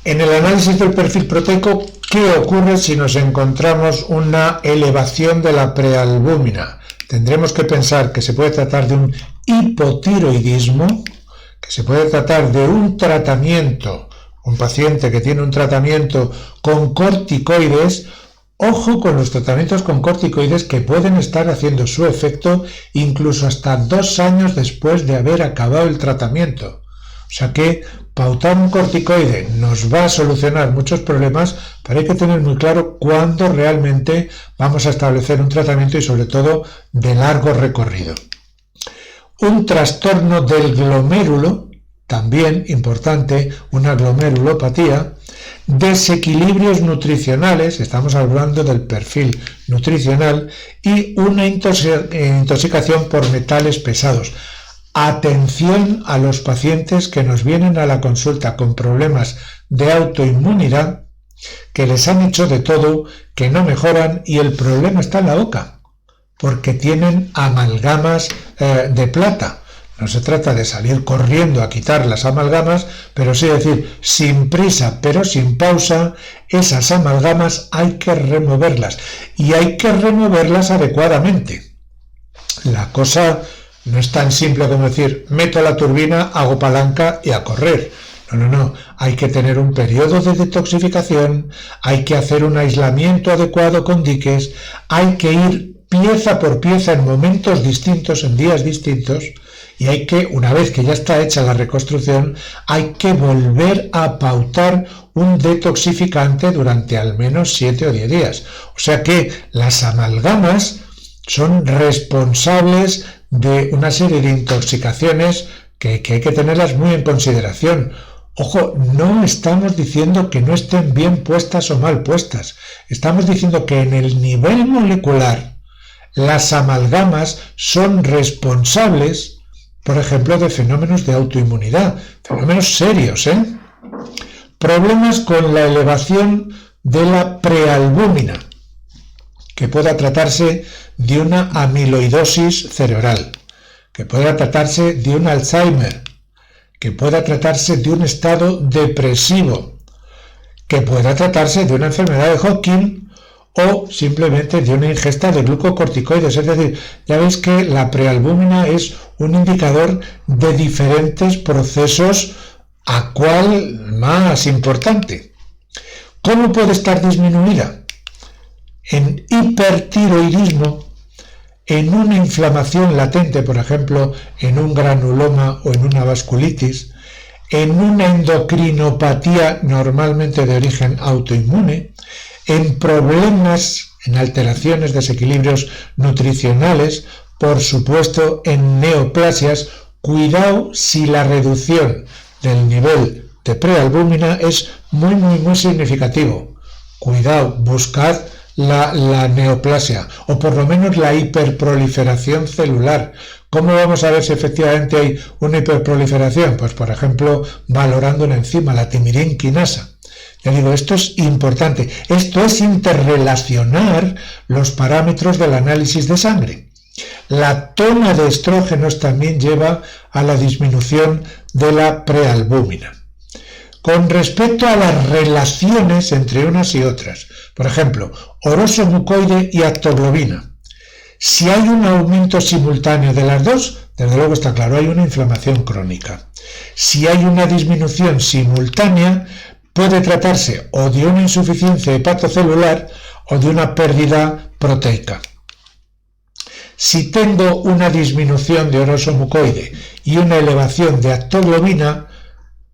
En el análisis del perfil proteico, ¿qué ocurre si nos encontramos una elevación de la prealbúmina? Tendremos que pensar que se puede tratar de un hipotiroidismo, que se puede tratar de un tratamiento, un paciente que tiene un tratamiento con corticoides. Ojo con los tratamientos con corticoides, que pueden estar haciendo su efecto incluso hasta 2 años después de haber acabado el tratamiento. O sea que pautar un corticoide nos va a solucionar muchos problemas, pero hay que tener muy claro cuándo realmente vamos a establecer un tratamiento y sobre todo de largo recorrido. Un trastorno del glomérulo, también importante, una glomerulopatía, desequilibrios nutricionales, estamos hablando del perfil nutricional, y una intoxicación por metales pesados. Atención a los pacientes que nos vienen a la consulta con problemas de autoinmunidad, que les han hecho de todo, que no mejoran y el problema está en la boca, porque tienen amalgamas de plata. No se trata de salir corriendo a quitar las amalgamas, pero sí decir, sin prisa pero sin pausa, esas amalgamas hay que removerlas y hay que removerlas adecuadamente. La cosa no es tan simple como decir, meto la turbina, hago palanca y a correr. No. Hay que tener un periodo de detoxificación, hay que hacer un aislamiento adecuado con diques, hay que ir pieza por pieza en momentos distintos, en días distintos, y hay que, una vez que ya está hecha la reconstrucción, hay que volver a pautar un detoxificante durante al menos 7 o 10 días. O sea que las amalgamas son responsables de una serie de intoxicaciones que hay que tenerlas muy en consideración. Ojo, no estamos diciendo que no estén bien puestas o mal puestas. Estamos diciendo que en el nivel molecular las amalgamas son responsables, por ejemplo, de fenómenos de autoinmunidad, fenómenos serios, problemas con la elevación de la prealbúmina, que pueda tratarse de una amiloidosis cerebral, que pueda tratarse de un Alzheimer, que pueda tratarse de un estado depresivo, que pueda tratarse de una enfermedad de Hodgkin o simplemente de una ingesta de glucocorticoides. Es decir, ya veis que la prealbúmina es un indicador de diferentes procesos, a cuál más importante. ¿Cómo puede estar disminuida? En hipertiroidismo, en una inflamación latente, por ejemplo, en un granuloma o en una vasculitis, en una endocrinopatía normalmente de origen autoinmune, en problemas, en alteraciones, desequilibrios nutricionales, por supuesto en neoplasias. Cuidado si la reducción del nivel de prealbúmina es muy significativo. Cuidado, buscad la neoplasia o por lo menos la hiperproliferación celular. ¿Cómo vamos a ver si efectivamente hay una hiperproliferación? Pues por ejemplo valorando una enzima, la timirinquinasa. Ya digo, esto es importante. Esto es interrelacionar los parámetros del análisis de sangre. La toma de estrógenos también lleva a la disminución de la prealbúmina. Con respecto a las relaciones entre unas y otras, por ejemplo, oroso mucoide y actoglobina, si hay un aumento simultáneo de las dos, desde luego está claro, hay una inflamación crónica. Si hay una disminución simultánea, puede tratarse o de una insuficiencia hepatocelular o de una pérdida proteica. Si tengo una disminución de oroso mucoide y una elevación de actoglobina,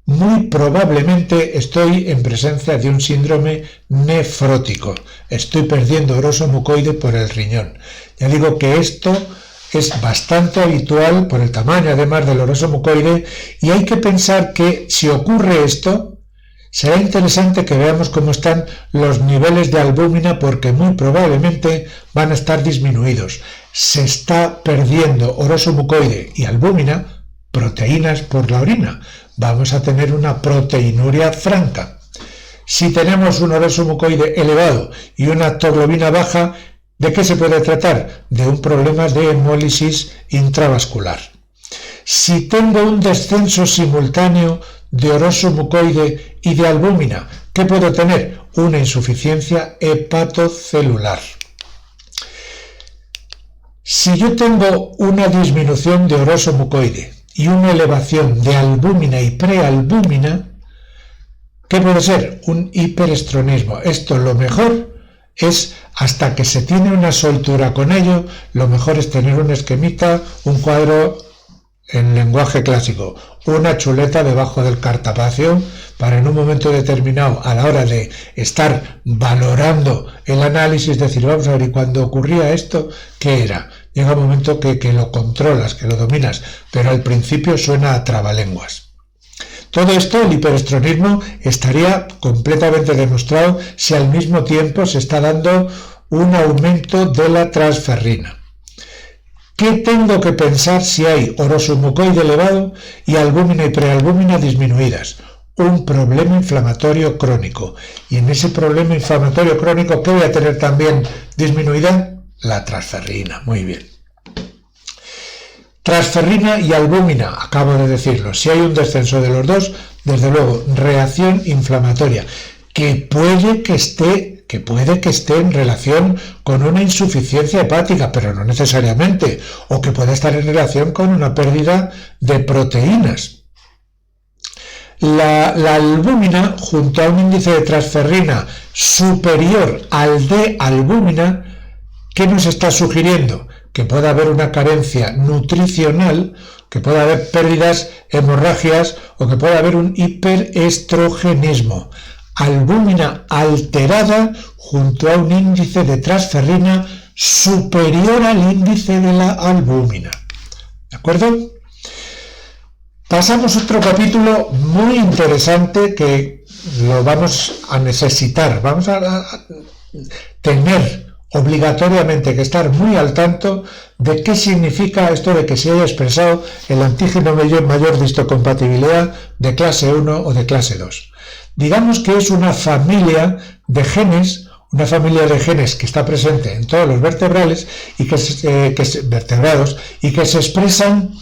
muy probablemente estoy en presencia de un síndrome nefrótico. Estoy perdiendo oroso mucoide por el riñón. Ya digo que esto es bastante habitual por el tamaño además del oroso mucoide, y hay que pensar que si ocurre esto, será interesante que veamos cómo están los niveles de albúmina, porque muy probablemente van a estar disminuidos. Se está perdiendo oroso mucoide y albúmina, proteínas por la orina. Vamos a tener una proteinuria franca. Si tenemos un oroso mucoide elevado y una actoglobina baja, ¿de qué se puede tratar? De un problema de hemólisis intravascular. Si tengo un descenso simultáneo de oroso mucoide y de albúmina. ¿Qué puedo tener? Una insuficiencia hepatocelular. Si yo tengo una disminución de oroso mucoide y una elevación de albúmina y prealbúmina, ¿qué puede ser? Un hiperestronismo. Esto lo mejor es, hasta que se tiene una soltura con ello, lo mejor es tener un esquemita, un cuadro en lenguaje clásico, una chuleta debajo del cartapacio para en un momento determinado, a la hora de estar valorando el análisis, decir, vamos a ver, y cuando ocurría esto, ¿qué era? Llega un momento que lo controlas, que lo dominas, pero al principio suena a trabalenguas. Todo esto, el hiperestronismo, estaría completamente demostrado si al mismo tiempo se está dando un aumento de la transferrina. ¿Qué tengo que pensar si hay oroso mucoide elevado y albúmina y prealbúmina disminuidas? Un problema inflamatorio crónico. Y en ese problema inflamatorio crónico, ¿qué voy a tener también disminuida? La transferrina. Muy bien. Transferrina y albúmina, acabo de decirlo. Si hay un descenso de los dos, desde luego, reacción inflamatoria, que puede que esté en relación con una insuficiencia hepática, pero no necesariamente, o que puede estar en relación con una pérdida de proteínas. La albúmina, junto a un índice de transferrina superior al de albúmina, ¿qué nos está sugiriendo? Que pueda haber una carencia nutricional, que pueda haber pérdidas, hemorragias, o que pueda haber un hiperestrogenismo. Albúmina alterada junto a un índice de transferrina superior al índice de la albúmina. ¿De acuerdo? Pasamos a otro capítulo muy interesante que lo vamos a necesitar. Vamos a tener obligatoriamente que estar muy al tanto de qué significa esto de que se haya expresado el antígeno mayor de histocompatibilidad de clase 1 o de clase 2. Digamos que es una familia de genes, que está presente en todos los vertebrales y vertebrados y que se expresan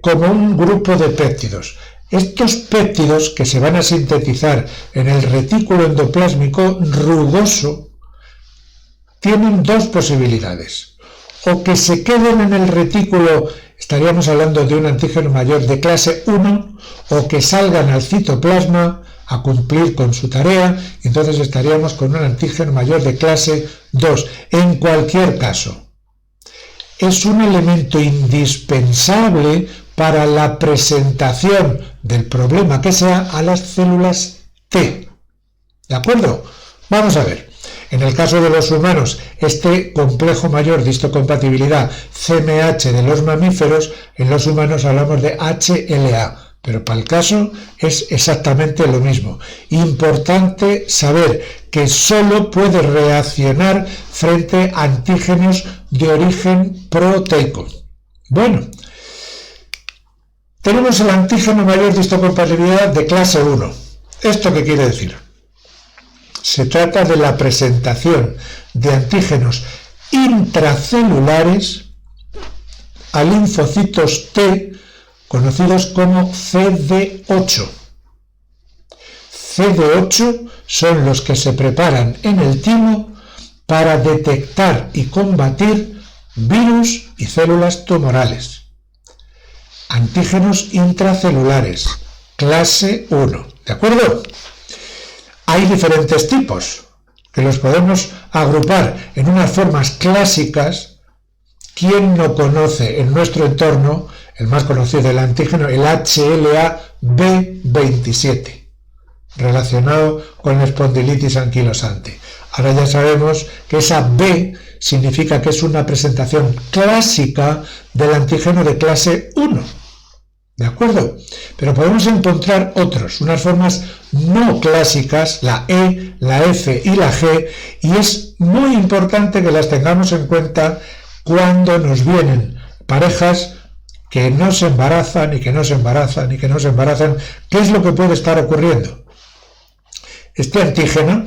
como un grupo de péptidos. Estos péptidos que se van a sintetizar en el retículo endoplásmico rugoso tienen dos posibilidades: o que se queden en el retículo, estaríamos hablando de un antígeno mayor de clase 1, o que salgan al citoplasma a cumplir con su tarea, y entonces estaríamos con un antígeno mayor de clase 2. En cualquier caso, es un elemento indispensable para la presentación del problema que sea a las células T. ¿De acuerdo? Vamos a ver. En el caso de los humanos, este complejo mayor de histocompatibilidad CMH de los mamíferos, en los humanos hablamos de HLA, pero para el caso es exactamente lo mismo. Importante saber que solo puede reaccionar frente a antígenos de origen proteico. Bueno, tenemos el antígeno mayor de histocompatibilidad de clase 1. ¿Esto qué quiere decir? Se trata de la presentación de antígenos intracelulares a linfocitos T, conocidos como CD8. CD8 son los que se preparan en el timo para detectar y combatir virus y células tumorales. Antígenos intracelulares, clase 1. ¿De acuerdo? Hay diferentes tipos que los podemos agrupar en unas formas clásicas. ¿Quién no conoce en nuestro entorno el más conocido del antígeno, el HLA-B27, relacionado con la espondilitis anquilosante? Ahora ya sabemos que esa B significa que es una presentación clásica del antígeno de clase 1. ¿De acuerdo? Pero podemos encontrar otros, unas formas no clásicas, la E, la F y la G, y es muy importante que las tengamos en cuenta cuando nos vienen parejas que no se embarazan y que no se embarazan y que no se embarazan. ¿Qué es lo que puede estar ocurriendo? Este antígeno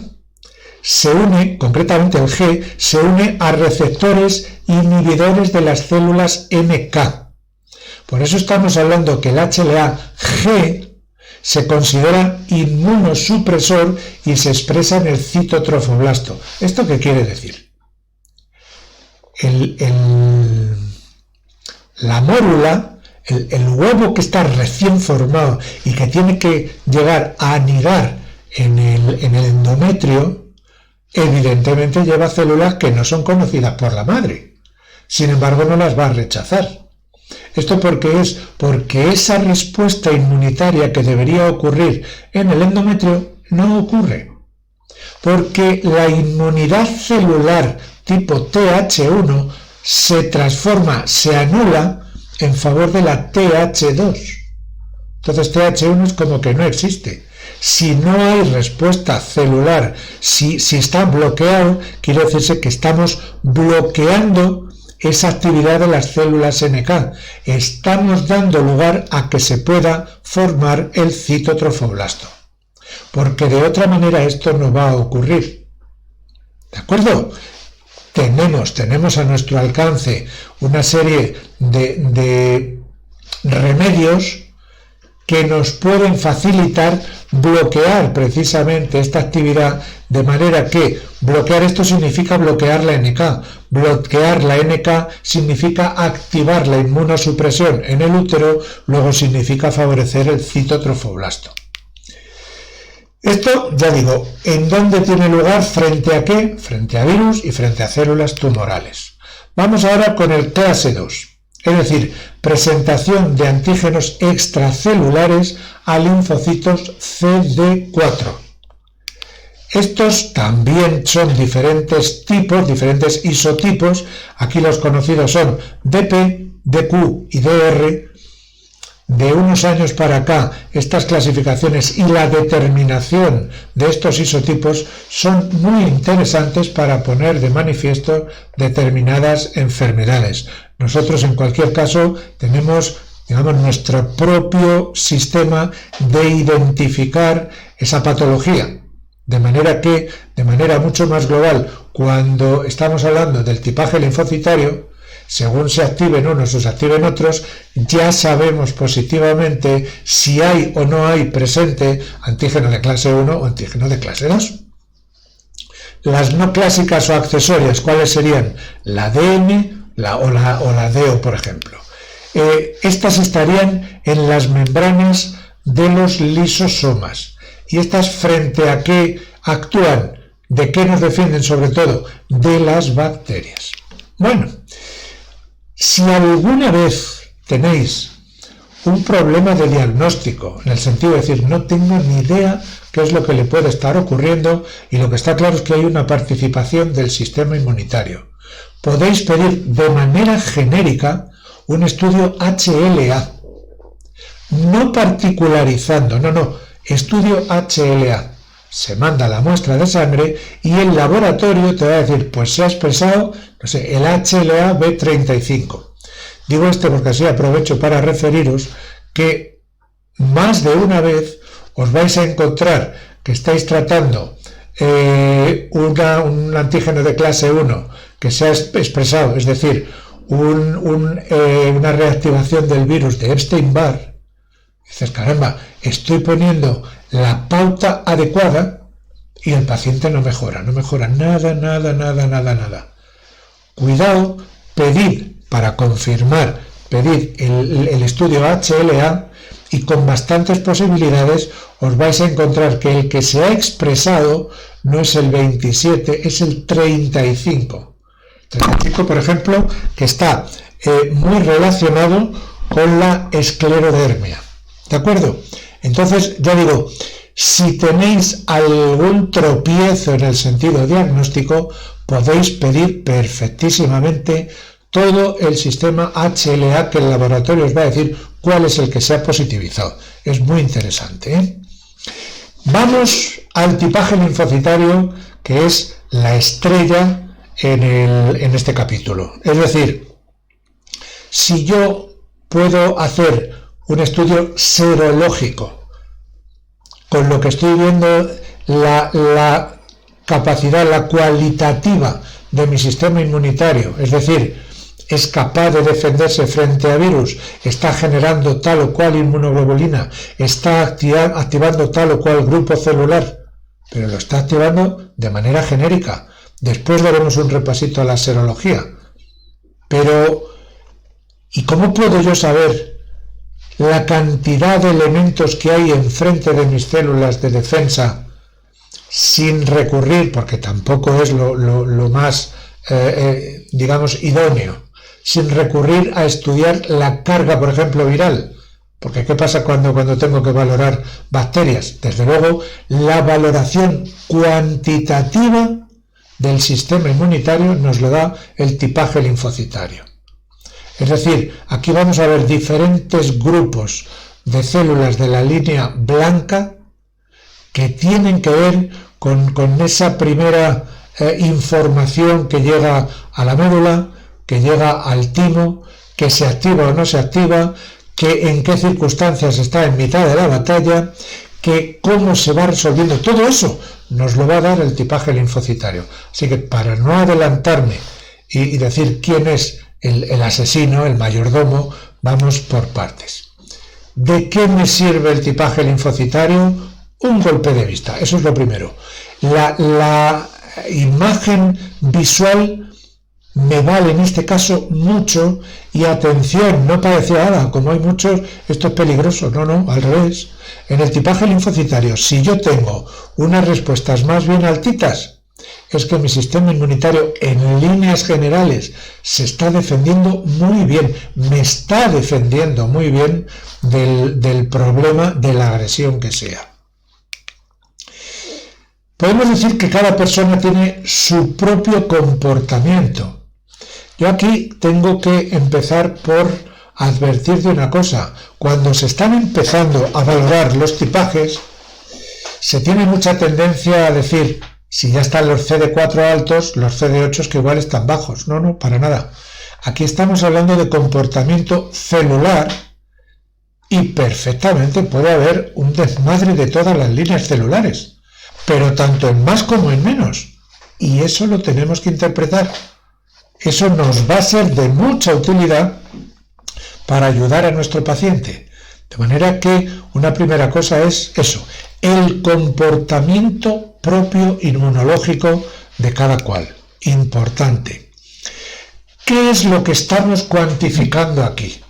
se une, concretamente el G, se une a receptores inhibidores de las células NK. Por eso estamos hablando que el HLA-G se considera inmunosupresor y se expresa en el citotrofoblasto. ¿Esto qué quiere decir? La mórula, el huevo que está recién formado y que tiene que llegar a anidar en el endometrio, evidentemente lleva células que no son conocidas por la madre. Sin embargo, no las va a rechazar. ¿Esto por qué es? Porque esa respuesta inmunitaria que debería ocurrir en el endometrio no ocurre. Porque la inmunidad celular tipo TH1 se transforma, se anula en favor de la TH2. Entonces TH1 es como que no existe. Si no hay respuesta celular, si está bloqueado, quiere decirse que estamos bloqueando esa actividad de las células NK. Estamos dando lugar a que se pueda formar el citotrofoblasto. Porque de otra manera esto no va a ocurrir. ¿De acuerdo? Tenemos a nuestro alcance una serie de remedios que nos pueden facilitar bloquear precisamente esta actividad, de manera que bloquear esto significa bloquear la NK. Bloquear la NK significa activar la inmunosupresión en el útero, luego significa favorecer el citotrofoblasto. Esto, ya digo, ¿en dónde tiene lugar? ¿Frente a qué? Frente a virus y frente a células tumorales. Vamos ahora con el clase 2. Es decir, presentación de antígenos extracelulares a linfocitos CD4. Estos también son diferentes tipos, diferentes isotipos. Aquí los conocidos son DP, DQ y DR. De unos años para acá, estas clasificaciones y la determinación de estos isotipos son muy interesantes para poner de manifiesto determinadas enfermedades. Nosotros, en cualquier caso, tenemos, digamos, nuestro propio sistema de identificar esa patología. De manera que, de manera mucho más global, cuando estamos hablando del tipaje linfocitario, según se activen unos o se activen otros, ya sabemos positivamente si hay o no hay presente antígeno de clase 1 o antígeno de clase 2. Las no clásicas o accesorias, ¿cuáles serían? La ADN o la DO, por ejemplo. Estas estarían en las membranas de los lisosomas. ¿Y estas frente a qué actúan? ¿De qué nos defienden sobre todo? De las bacterias. Bueno, si alguna vez tenéis un problema de diagnóstico, en el sentido de decir, no tengo ni idea qué es lo que le puede estar ocurriendo, y lo que está claro es que hay una participación del sistema inmunitario, podéis pedir de manera genérica un estudio HLA, no particularizando, estudio HLA. Se manda la muestra de sangre y el laboratorio te va a decir, pues se ha expresado, no sé, el HLA B35. Digo porque así aprovecho para referiros que más de una vez os vais a encontrar que estáis tratando un antígeno de clase 1 que se ha expresado, es decir, una reactivación del virus de Epstein-Barr. Dices, caramba, estoy poniendo la pauta adecuada y el paciente no mejora nada. Cuidado, pedid para confirmar, pedid el estudio HLA y con bastantes posibilidades os vais a encontrar que el que se ha expresado no es el 27, es el 35. 35, por ejemplo, que está muy relacionado con la esclerodermia. ¿De acuerdo? Entonces, ya digo, si tenéis algún tropiezo en el sentido diagnóstico, podéis pedir perfectísimamente todo el sistema HLA que el laboratorio os va a decir cuál es el que se ha positivizado. Es muy interesante, ¿eh? Vamos al tipaje linfocitario, que es la estrella en este capítulo. Es decir, si yo puedo hacer un estudio serológico, con lo que estoy viendo la capacidad, la cualitativa de mi sistema inmunitario, es decir, es capaz de defenderse frente a virus, está generando tal o cual inmunoglobulina, está activando tal o cual grupo celular, pero lo está activando de manera genérica. Después daremos un repasito a la serología. Pero, ¿y cómo puedo yo saber la cantidad de elementos que hay enfrente de mis células de defensa sin recurrir, porque tampoco es lo más, digamos, idóneo, sin recurrir a estudiar la carga, por ejemplo, viral? Porque ¿qué pasa cuando tengo que valorar bacterias? Desde luego, la valoración cuantitativa del sistema inmunitario nos lo da el tipaje linfocitario. Es decir, aquí vamos a ver diferentes grupos de células de la línea blanca que tienen que ver con esa primera información que llega a la médula, que llega al timo, que se activa o no se activa, que en qué circunstancias está en mitad de la batalla, que cómo se va resolviendo. Todo eso nos lo va a dar el tipaje linfocitario. Así que para no adelantarme y decir quién es el asesino, el mayordomo, vamos por partes. ¿De qué me sirve el tipaje linfocitario? Un golpe de vista, eso es lo primero. La imagen visual me vale en este caso mucho, y atención, no parecía nada, como hay muchos, esto es peligroso. No, al revés. En el tipaje linfocitario, si yo tengo unas respuestas más bien altitas, es que mi sistema inmunitario en líneas generales se está defendiendo muy bien, me está defendiendo muy bien del problema, de la agresión que sea. Podemos decir que cada persona tiene su propio comportamiento. Yo aquí tengo que empezar por advertir de una cosa. Cuando se están empezando a valorar los tipajes, se tiene mucha tendencia a decir, si ya están los CD4 altos, los CD8 que igual están bajos. No, para nada. Aquí estamos hablando de comportamiento celular y perfectamente puede haber un desmadre de todas las líneas celulares, pero tanto en más como en menos. Y eso lo tenemos que interpretar. Eso nos va a ser de mucha utilidad para ayudar a nuestro paciente. De manera que una primera cosa es eso, el comportamiento propio inmunológico de cada cual. Importante. ¿Qué es lo que estamos cuantificando aquí?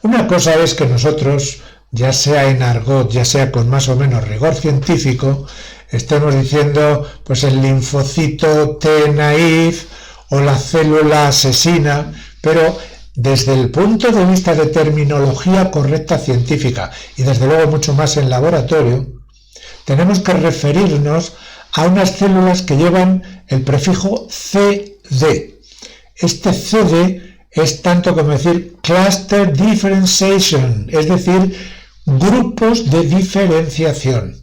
Una cosa es que nosotros, ya sea en argot, ya sea con más o menos rigor científico, estemos diciendo pues el linfocito T naïf o la célula asesina, pero desde el punto de vista de terminología correcta científica y desde luego mucho más en laboratorio, tenemos que referirnos a unas células que llevan el prefijo CD. Este CD es tanto como decir cluster differentiation, es decir, grupos de diferenciación.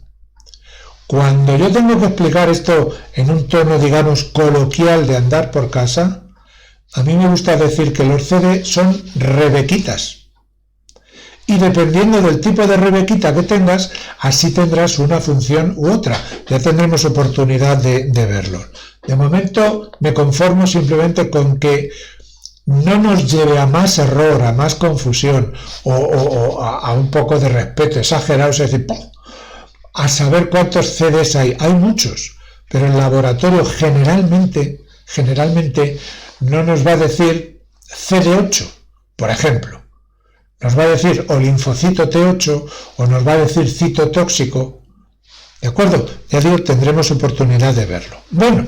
Cuando yo tengo que explicar esto en un tono, digamos, coloquial de andar por casa, a mí me gusta decir que los CD son rebequitas. Y dependiendo del tipo de rebequita que tengas, así tendrás una función u otra. Ya tendremos oportunidad de verlo. De momento me conformo simplemente con que no nos lleve a más error, a más confusión o a un poco de respeto exagerado, es decir, a saber cuántos CDs hay. Hay muchos, pero el laboratorio generalmente no nos va a decir CD8, por ejemplo. Nos va a decir o linfocito T8 o nos va a decir citotóxico. ¿De acuerdo? Ya digo, tendremos oportunidad de verlo. Bueno,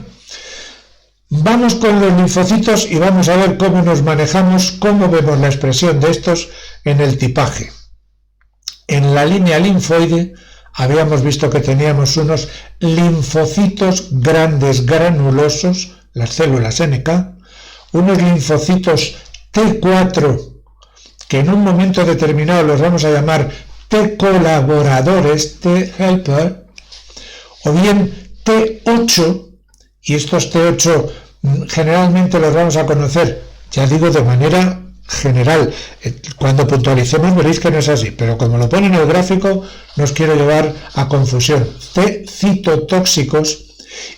vamos con los linfocitos y vamos a ver cómo nos manejamos, cómo vemos la expresión de estos en el tipaje. En la línea linfoide habíamos visto que teníamos unos linfocitos grandes granulosos, las células NK, unos linfocitos T4, que en un momento determinado los vamos a llamar T colaboradores, T helper, o bien T8, y estos T8 generalmente los vamos a conocer, ya digo, de manera general. Cuando puntualicemos veréis que no es así, pero como lo pone en el gráfico, no os quiero llevar a confusión. T citotóxicos,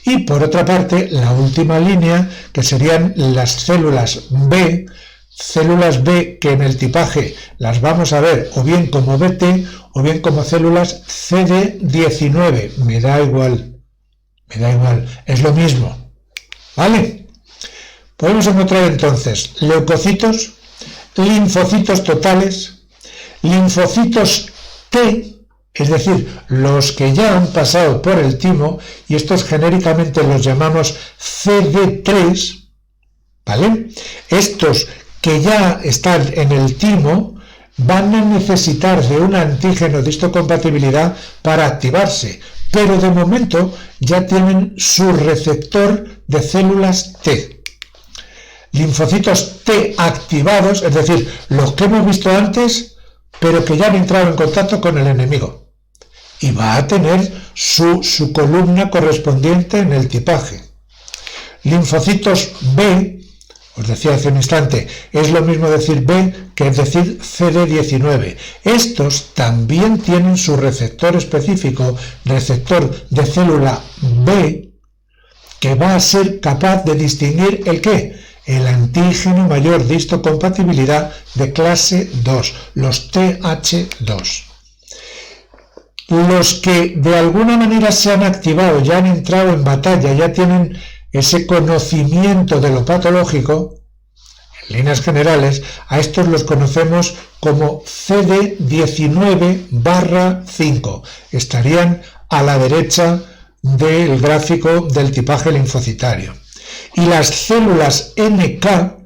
Y por otra parte, la última línea, que serían las células B que en el tipaje las vamos a ver o bien como BT o bien como células CD19. Me da igual, es lo mismo. ¿Vale? Podemos encontrar entonces leucocitos, linfocitos totales, linfocitos T, es decir, los que ya han pasado por el timo, y estos genéricamente los llamamos CD3, ¿vale? Estos que ya están en el timo van a necesitar de un antígeno de histocompatibilidad para activarse, pero de momento ya tienen su receptor de células T. Linfocitos T activados, es decir, los que hemos visto antes, pero que ya han entrado en contacto con el enemigo. Y va a tener su columna correspondiente en el tipaje. Linfocitos B, os decía hace un instante, es lo mismo decir B que decir CD19. Estos también tienen su receptor específico, receptor de célula B, que va a ser capaz de distinguir ¿el qué? El antígeno mayor de histocompatibilidad de clase 2, los TH2. Los que de alguna manera se han activado, ya han entrado en batalla, ya tienen ese conocimiento de lo patológico, en líneas generales, a estos los conocemos como CD19/5. Estarían a la derecha del gráfico del tipaje linfocitario. Y las células NK,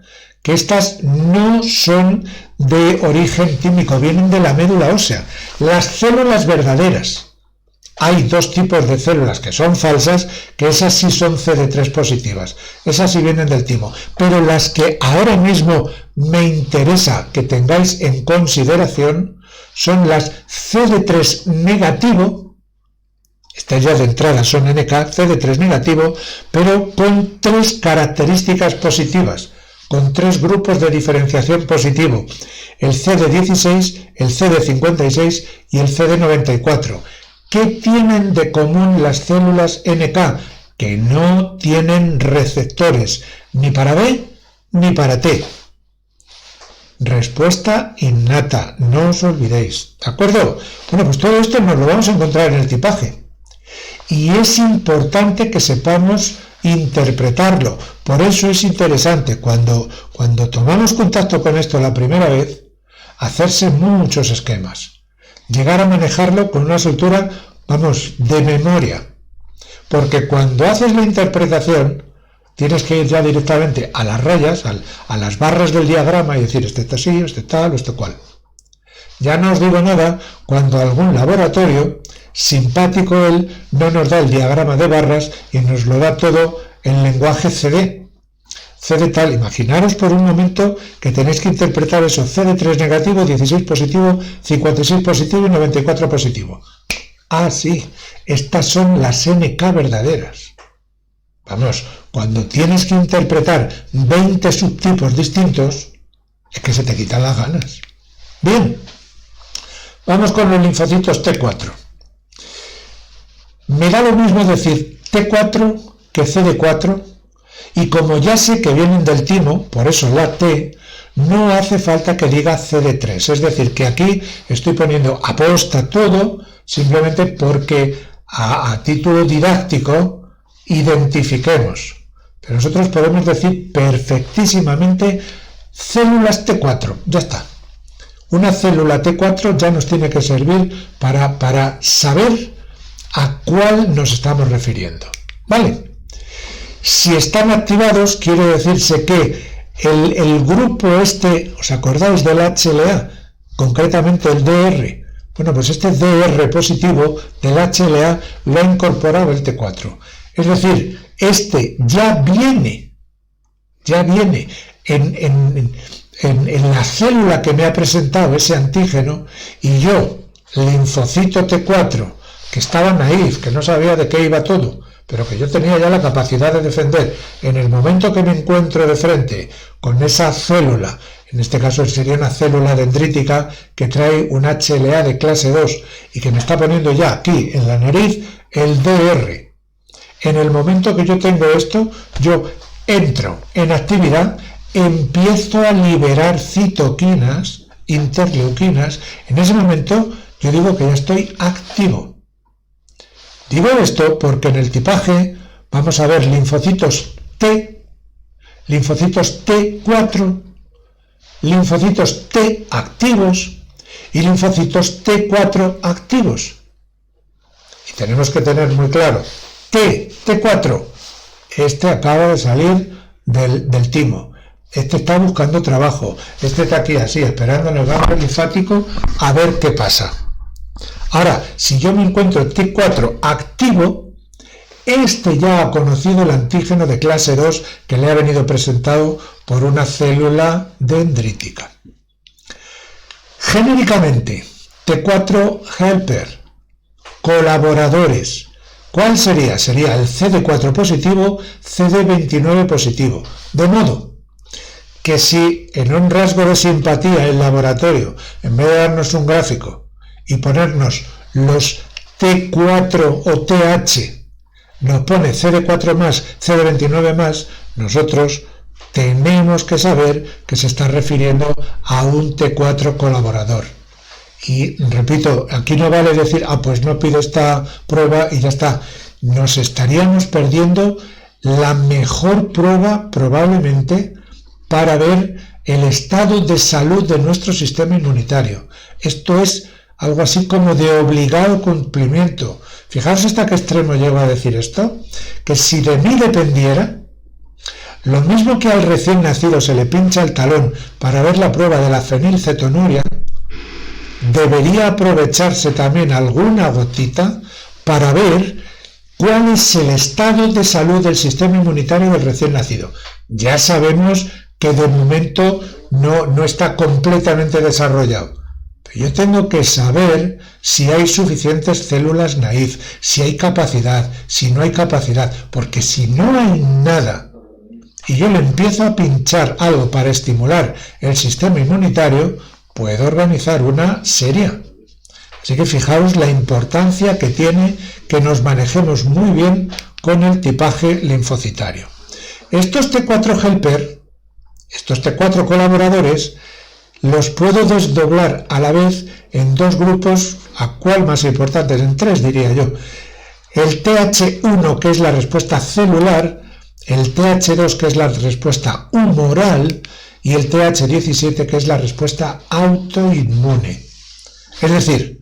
que estas no son de origen químico, vienen de la médula ósea. Las células verdaderas. Hay dos tipos de células que son falsas, que esas sí son CD3 positivas. Esas sí vienen del timo. Pero las que ahora mismo me interesa que tengáis en consideración son las CD3 negativo. Estas ya de entrada son NK, CD3 negativo, pero con tres características positivas, con tres grupos de diferenciación positivo, el CD16, el CD56 y el CD94. ¿Qué tienen de común las células NK? Que no tienen receptores, ni para B ni para T. Respuesta innata, no os olvidéis, ¿de acuerdo? Bueno, pues todo esto nos lo vamos a encontrar en el tipaje. Y es importante que sepamos interpretarlo. Por eso es interesante cuando tomamos contacto con esto la primera vez, hacerse muchos esquemas. Llegar a manejarlo con una soltura, vamos, de memoria. Porque cuando haces la interpretación, tienes que ir ya directamente a las rayas, a las barras del diagrama y decir, este está así, este tal, o este cual. Ya no os digo nada cuando algún laboratorio, simpático él, no nos da el diagrama de barras y nos lo da todo en lenguaje CD. CD tal, imaginaros por un momento que tenéis que interpretar eso, CD3 negativo, 16 positivo, 56 positivo y 94 positivo. Ah, sí, estas son las NK verdaderas. Vamos, cuando tienes que interpretar 20 subtipos distintos, es que se te quitan las ganas. Bien, vamos con los linfocitos T4. Me da lo mismo decir T4 que CD4, y como ya sé que vienen del timo, por eso la T, no hace falta que diga CD3. Es decir, que aquí estoy poniendo aposta todo, simplemente porque a título didáctico identifiquemos. Pero nosotros podemos decir perfectísimamente células T4, ya está. Una célula T4 ya nos tiene que servir para saber a cuál nos estamos refiriendo. ¿Vale? Si están activados, quiere decirse que el grupo este, ¿os acordáis del HLA? Concretamente el DR. Bueno, pues este DR positivo del HLA lo ha incorporado el T4. Es decir, este ya viene en la célula que me ha presentado ese antígeno, y yo, linfocito T4, que estaba naif, que no sabía de qué iba todo, pero que yo tenía ya la capacidad de defender, en el momento que me encuentro de frente con esa célula, en este caso sería una célula dendrítica que trae un HLA de clase 2 y que me está poniendo ya aquí en la nariz el DR. En el momento que yo tengo esto, yo entro en actividad, empiezo a liberar citoquinas, interleuquinas. En ese momento yo digo que ya estoy activo. Digo esto porque en el tipaje vamos a ver linfocitos T, linfocitos T4, linfocitos T activos y linfocitos T4 activos. Y tenemos que tener muy claro, T4, este acaba de salir del timo, este está buscando trabajo, este está aquí así, esperando en el ganglio linfático a ver qué pasa. Ahora, si yo me encuentro T4 activo, este ya ha conocido el antígeno de clase 2 que le ha venido presentado por una célula dendrítica. Genéricamente, T4 helper, colaboradores. ¿Cuál sería? Sería el CD4 positivo, CD29 positivo. De modo que si en un rasgo de simpatía en laboratorio, en vez de darnos un gráfico y ponernos los T4 o TH, nos pone CD4 más, CD29 más, nosotros tenemos que saber que se está refiriendo a un T4 colaborador. Y repito, aquí no vale decir, pues no pido esta prueba y ya está. Nos estaríamos perdiendo la mejor prueba probablemente para ver el estado de salud de nuestro sistema inmunitario. Esto es algo así como de obligado cumplimiento. Fijaos hasta qué extremo llego a decir esto, que si de mí dependiera, lo mismo que al recién nacido se le pincha el talón para ver la prueba de la fenilcetonuria, debería aprovecharse también alguna gotita para ver cuál es el estado de salud del sistema inmunitario del recién nacido. Ya sabemos que de momento no está completamente desarrollado. Pero yo tengo que saber si hay suficientes células naïf, si hay capacidad, si no hay capacidad, porque si no hay nada y yo le empiezo a pinchar algo para estimular el sistema inmunitario, puedo organizar una seria. Así que fijaos la importancia que tiene que nos manejemos muy bien con el tipaje linfocitario. Estos T4 helper, estos T4 colaboradores, los puedo desdoblar a la vez en dos grupos, ¿a cuál más importante? En tres diría yo. El TH1, que es la respuesta celular, el TH2, que es la respuesta humoral, y el TH17, que es la respuesta autoinmune. Es decir,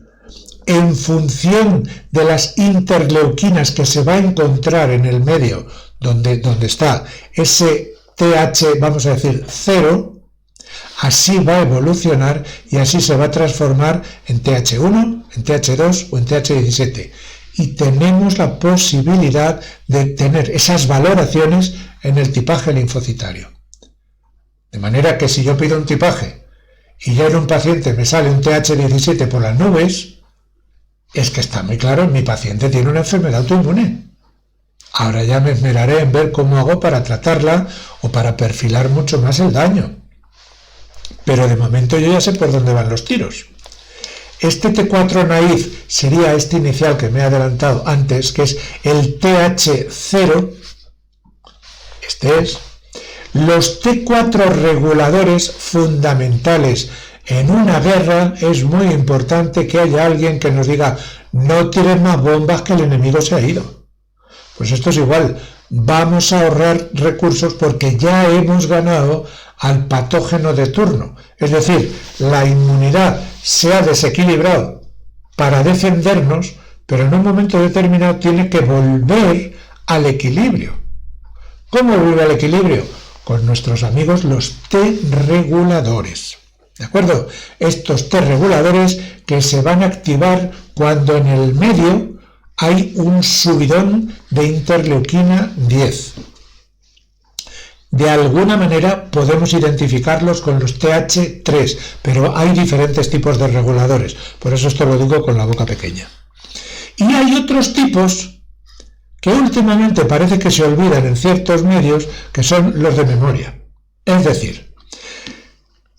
en función de las interleuquinas que se va a encontrar en el medio donde está ese TH, vamos a decir, 0, así va a evolucionar y así se va a transformar en TH1, en TH2 o en TH17. Y tenemos la posibilidad de tener esas valoraciones en el tipaje linfocitario. De manera que si yo pido un tipaje y ya en un paciente me sale un TH17 por las nubes, es que está muy claro, mi paciente tiene una enfermedad autoinmune. Ahora ya me esmeraré en ver cómo hago para tratarla o para perfilar mucho más el daño. Pero de momento yo ya sé por dónde van los tiros. Este T4 naïf sería este inicial que me he adelantado antes, que es el TH0. Este es. Los T4 reguladores fundamentales. En una guerra es muy importante que haya alguien que nos diga no tires más bombas que el enemigo se ha ido. Pues esto es igual. Vamos a ahorrar recursos porque ya hemos ganado al patógeno de turno. Es decir, la inmunidad se ha desequilibrado para defendernos, pero en un momento determinado tiene que volver al equilibrio. ¿Cómo vuelve al equilibrio? Con nuestros amigos los T reguladores. ¿De acuerdo? Estos T reguladores que se van a activar cuando en el medio hay un subidón de interleuquina 10. De alguna manera podemos identificarlos con los TH3, pero hay diferentes tipos de reguladores, por eso esto lo digo con la boca pequeña. Y hay otros tipos que últimamente parece que se olvidan en ciertos medios, que son los de memoria. Es decir,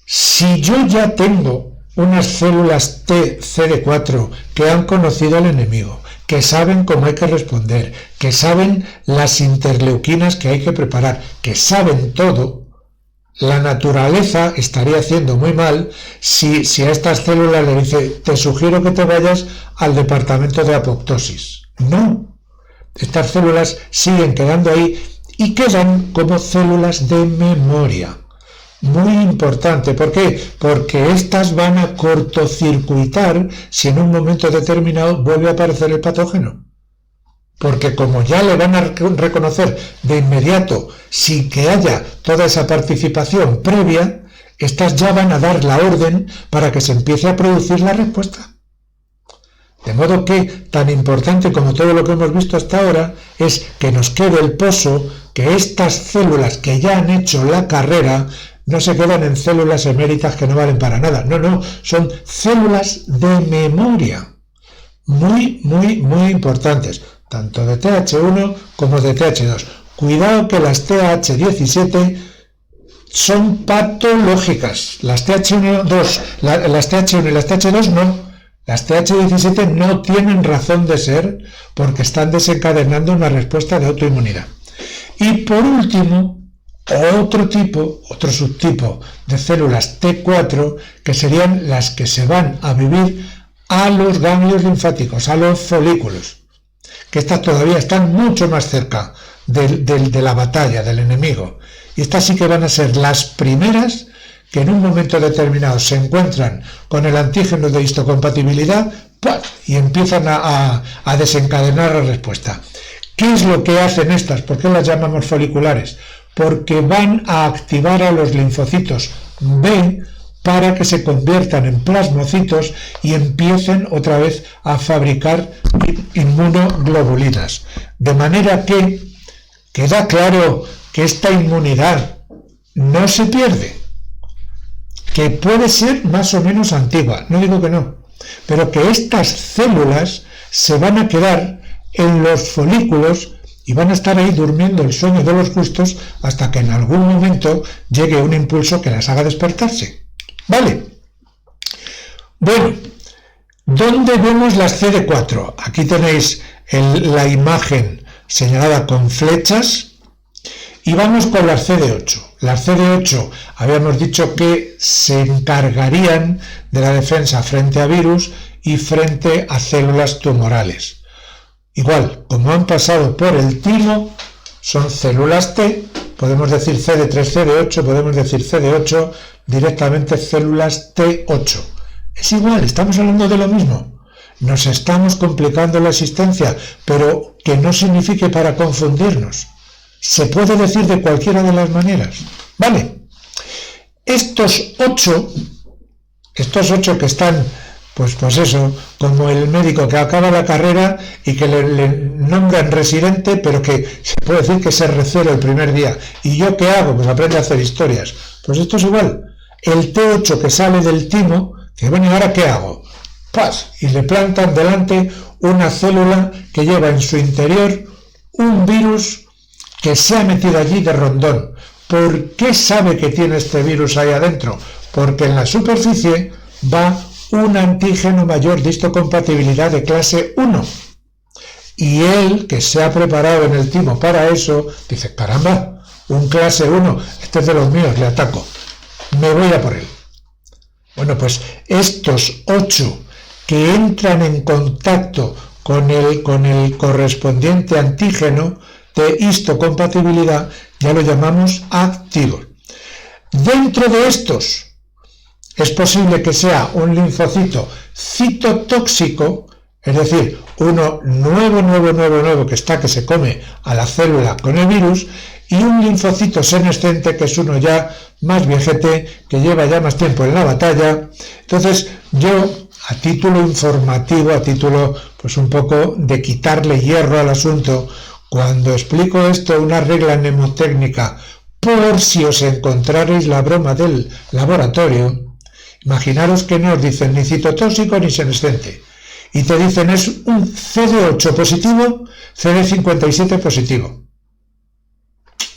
si yo ya tengo unas células T CD4 que han conocido al enemigo, que saben cómo hay que responder, que saben las interleuquinas que hay que preparar, que saben todo, la naturaleza estaría haciendo muy mal si a estas células le dice, te sugiero que te vayas al departamento de apoptosis. No, estas células siguen quedando ahí y quedan como células de memoria. Muy importante, ¿por qué? Porque estas van a cortocircuitar si en un momento determinado vuelve a aparecer el patógeno. Porque como ya le van a reconocer de inmediato sin que haya toda esa participación previa, estas ya van a dar la orden para que se empiece a producir la respuesta. De modo que tan importante como todo lo que hemos visto hasta ahora es que nos quede el pozo, que estas células que ya han hecho la carrera no se quedan en células eméritas que no valen para nada. No, son células de memoria. Muy, muy, muy importantes, tanto de TH1 como de TH2. Cuidado que las TH17 son patológicas. Las TH1 y las TH2 no. Las TH17 no tienen razón de ser porque están desencadenando una respuesta de autoinmunidad. Y por último, otro subtipo de células T4 que serían las que se van a vivir a los ganglios linfáticos, a los folículos, que estas todavía están mucho más cerca de la batalla, del enemigo. Y estas sí que van a ser las primeras que en un momento determinado se encuentran con el antígeno de histocompatibilidad y empiezan a desencadenar la respuesta. ¿Qué es lo que hacen estas? ¿Por qué las llamamos foliculares? Porque van a activar a los linfocitos B para que se conviertan en plasmocitos y empiecen otra vez a fabricar inmunoglobulinas. De manera que queda claro que esta inmunidad no se pierde, que puede ser más o menos antigua, no digo que no, pero que estas células se van a quedar en los folículos y van a estar ahí durmiendo el sueño de los justos hasta que en algún momento llegue un impulso que las haga despertarse. ¿Vale? Bueno, ¿dónde vemos las CD4? Aquí tenéis la imagen señalada con flechas y vamos con las CD8. Las CD8 habíamos dicho que se encargarían de la defensa frente a virus y frente a células tumorales. Igual, como han pasado por el timo, son células T, podemos decir CD3, CD8, podemos decir CD8, directamente células T8. Es igual, estamos hablando de lo mismo. Nos estamos complicando la existencia, pero que no signifique para confundirnos. Se puede decir de cualquiera de las maneras. ¿Vale? Estos ocho que están, pues eso, como el médico que acaba la carrera y que le nombran residente, pero que se puede decir que se recero el primer día. ¿Y yo qué hago? Pues aprende a hacer historias. Pues esto es igual. El T8 que sale del timo, dice, bueno, ¿y ahora qué hago? Pues, y le plantan delante una célula que lleva en su interior un virus que se ha metido allí de rondón. ¿Por qué sabe que tiene este virus ahí adentro? Porque en la superficie va un antígeno mayor de histocompatibilidad de clase 1. Y él, que se ha preparado en el timo para eso, dice, caramba, un clase 1, este es de los míos, le ataco, me voy a por él. Bueno, pues estos 8 que entran en contacto con el correspondiente antígeno de histocompatibilidad, ya lo llamamos activos. Dentro de estos, es posible que sea un linfocito citotóxico, es decir, uno nuevo que se come a la célula con el virus, y un linfocito senescente, que es uno ya más viejete, que lleva ya más tiempo en la batalla. Entonces, yo, a título informativo, a título pues un poco de quitarle hierro al asunto, cuando explico esto, una regla mnemotécnica, por si os encontraréis la broma del laboratorio, imaginaros que no os dicen ni citotóxico ni senescente, y te dicen es un CD8 positivo, CD57 positivo.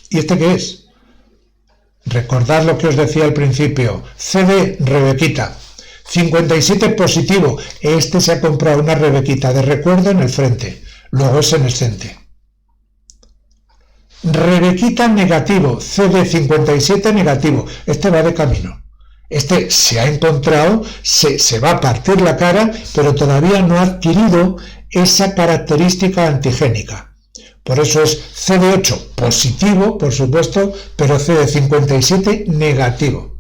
¿Y este qué es? Recordad lo que os decía al principio, CD Rebequita, 57 positivo, este se ha comprado una rebequita de recuerdo en el frente, luego es senescente. Rebequita negativo, CD57 negativo, este va de camino. Este se ha encontrado, se va a partir la cara, pero todavía no ha adquirido esa característica antigénica. Por eso es CD8 positivo, por supuesto, pero CD57 negativo.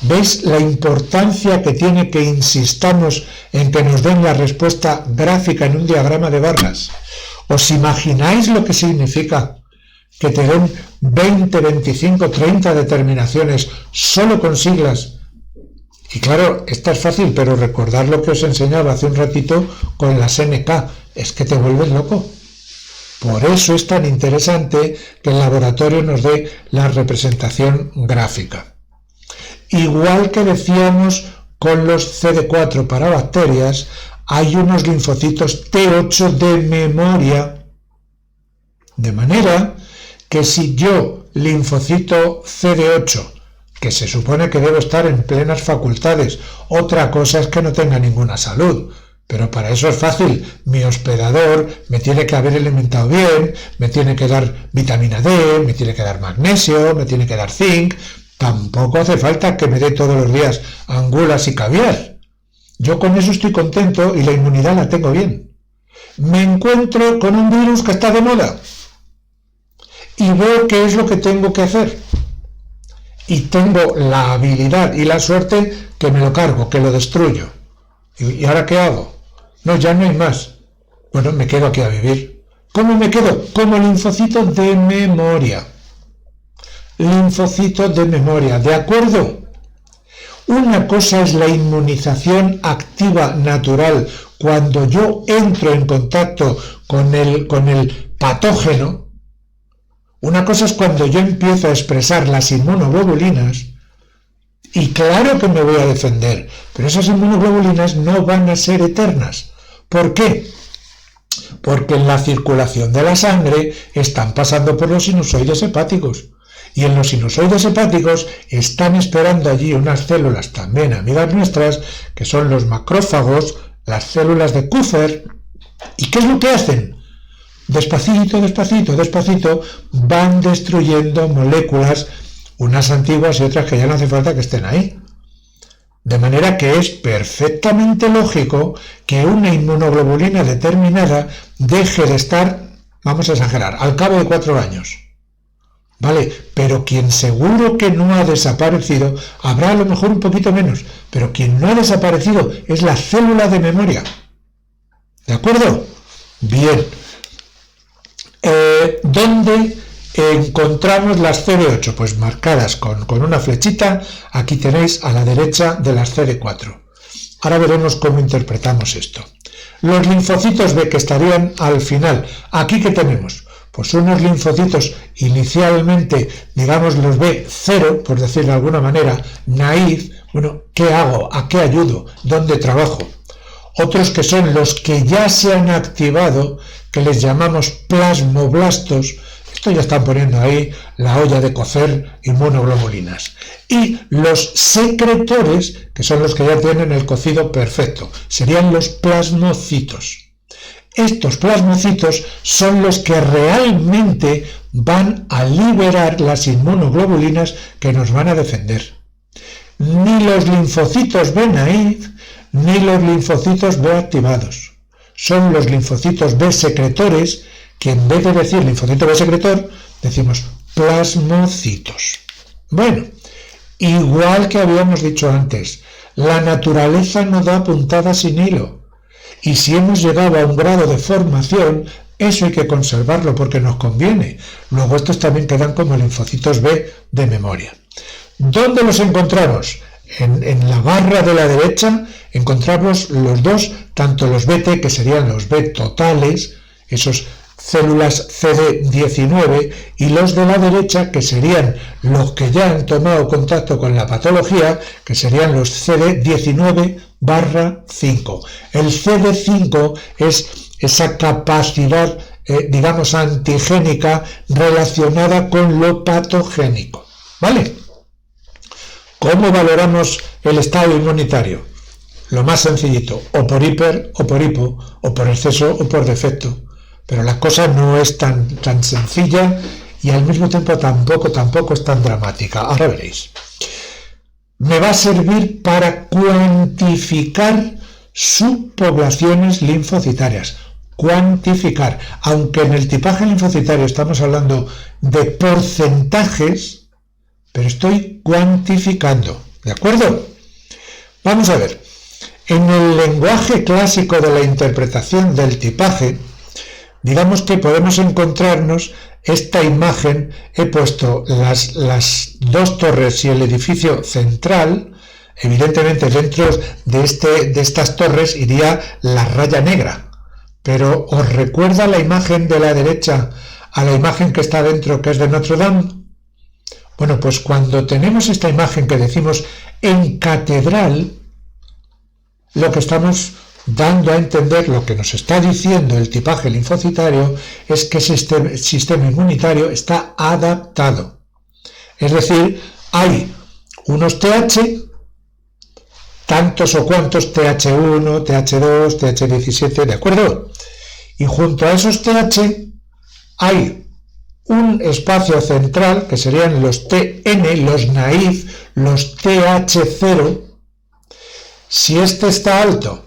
¿Veis la importancia que tiene que insistamos en que nos den la respuesta gráfica en un diagrama de barras? ¿Os imagináis lo que significa que te den 20, 25, 30 determinaciones solo con siglas? Y claro, esta es fácil, pero recordad lo que os enseñaba hace un ratito con las NK, es que te vuelves loco. Por eso es tan interesante que el laboratorio nos dé la representación gráfica. Igual que decíamos con los CD4 para bacterias, hay unos linfocitos T8 de memoria. De manera que si yo, linfocito CD8, que se supone que debo estar en plenas facultades, otra cosa es que no tenga ninguna salud, pero para eso es fácil, mi hospedador me tiene que haber alimentado bien, me tiene que dar vitamina D, me tiene que dar magnesio, me tiene que dar zinc. Tampoco hace falta que me dé todos los días angulas y caviar. Yo con eso estoy contento y la inmunidad la tengo bien. Me encuentro con un virus que está de moda y veo qué es lo que tengo que hacer. Y tengo la habilidad y la suerte que me lo cargo, que lo destruyo. ¿Y ahora qué hago? No, ya no hay más. Bueno, me quedo aquí a vivir. ¿Cómo me quedo? Como linfocito de memoria. Linfocito de memoria, ¿de acuerdo? Una cosa es la inmunización activa natural, cuando yo entro en contacto con el patógeno. Una cosa es cuando yo empiezo a expresar las inmunoglobulinas, y claro que me voy a defender, pero esas inmunoglobulinas no van a ser eternas. ¿Por qué? Porque en la circulación de la sangre están pasando por los sinusoides hepáticos. Y en los sinusoides hepáticos están esperando allí unas células también amigas nuestras, que son los macrófagos, las células de Kupffer. ¿Y qué es lo que hacen? Despacito, despacito, despacito, van destruyendo moléculas, unas antiguas y otras que ya no hace falta que estén ahí. De manera que es perfectamente lógico que una inmunoglobulina determinada deje de estar, vamos a exagerar, al cabo de 4 años. Vale, pero quien seguro que no ha desaparecido, habrá a lo mejor un poquito menos, pero quien no ha desaparecido es la célula de memoria. ¿De acuerdo? Bien. ¿Dónde encontramos las CD8? Pues marcadas con una flechita, aquí tenéis a la derecha de las CD4. Ahora veremos cómo interpretamos esto. Los linfocitos B que estarían al final, ¿aquí qué tenemos? Pues unos linfocitos inicialmente, digamos los B0, por decirlo de alguna manera, naïf. Bueno, ¿qué hago? ¿A qué ayudo? ¿Dónde trabajo? Otros que son los que ya se han activado, que les llamamos plasmoblastos. Esto ya están poniendo ahí la olla de cocer inmunoglobulinas. Y los secretores, que son los que ya tienen el cocido perfecto, serían los plasmocitos. Estos plasmocitos son los que realmente van a liberar las inmunoglobulinas que nos van a defender. Ni los linfocitos B naïf, ni los linfocitos B activados. Son los linfocitos B secretores, que en vez de decir linfocito B secretor, decimos plasmocitos. Bueno, igual que habíamos dicho antes, la naturaleza no da puntada sin hilo. Y si hemos llegado a un grado de formación, eso hay que conservarlo porque nos conviene. Luego estos también quedan como linfocitos B de memoria. ¿Dónde los encontramos? En la barra de la derecha encontramos los dos, tanto los BT, que serían los B totales, esos células CD19, y los de la derecha, que serían los que ya han tomado contacto con la patología, que serían los CD19/5. El CD5 es esa capacidad, digamos, antigénica relacionada con lo patogénico. ¿Vale? ¿Cómo valoramos el estado inmunitario? Lo más sencillito, o por hiper o por hipo, o por exceso o por defecto. Pero la cosa no es tan sencilla y al mismo tiempo tampoco es tan dramática. Ahora veréis. Me va a servir para cuantificar subpoblaciones linfocitarias. Cuantificar. Aunque en el tipaje linfocitario estamos hablando de porcentajes, pero estoy cuantificando. ¿De acuerdo? Vamos a ver. En el lenguaje clásico de la interpretación del tipaje, digamos que podemos encontrarnos esta imagen. He puesto las dos torres y el edificio central. Evidentemente dentro de estas torres iría la raya negra, pero ¿os recuerda la imagen de la derecha a la imagen que está dentro, que es de Notre Dame? Bueno, pues cuando tenemos esta imagen que decimos en catedral, lo que estamos dando a entender, lo que nos está diciendo el tipaje linfocitario, es que ese sistema inmunitario está adaptado. Es decir, hay unos TH, tantos o cuantos TH1, TH2, TH17, ¿de acuerdo? Y junto a esos TH hay un espacio central, que serían los TN, los naïf, los TH0. Si este está alto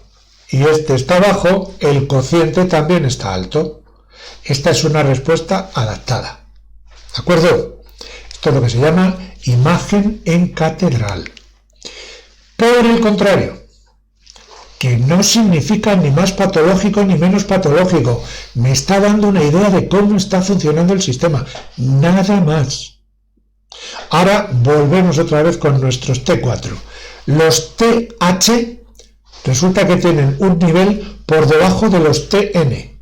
y este está bajo, el cociente también está alto. Esta es una respuesta adaptada. ¿De acuerdo? Esto es lo que se llama imagen en catedral. Por el contrario, que no significa ni más patológico ni menos patológico, me está dando una idea de cómo está funcionando el sistema, nada más. Ahora volvemos otra vez con nuestros T4. Los TH resulta que tienen un nivel por debajo de los TN.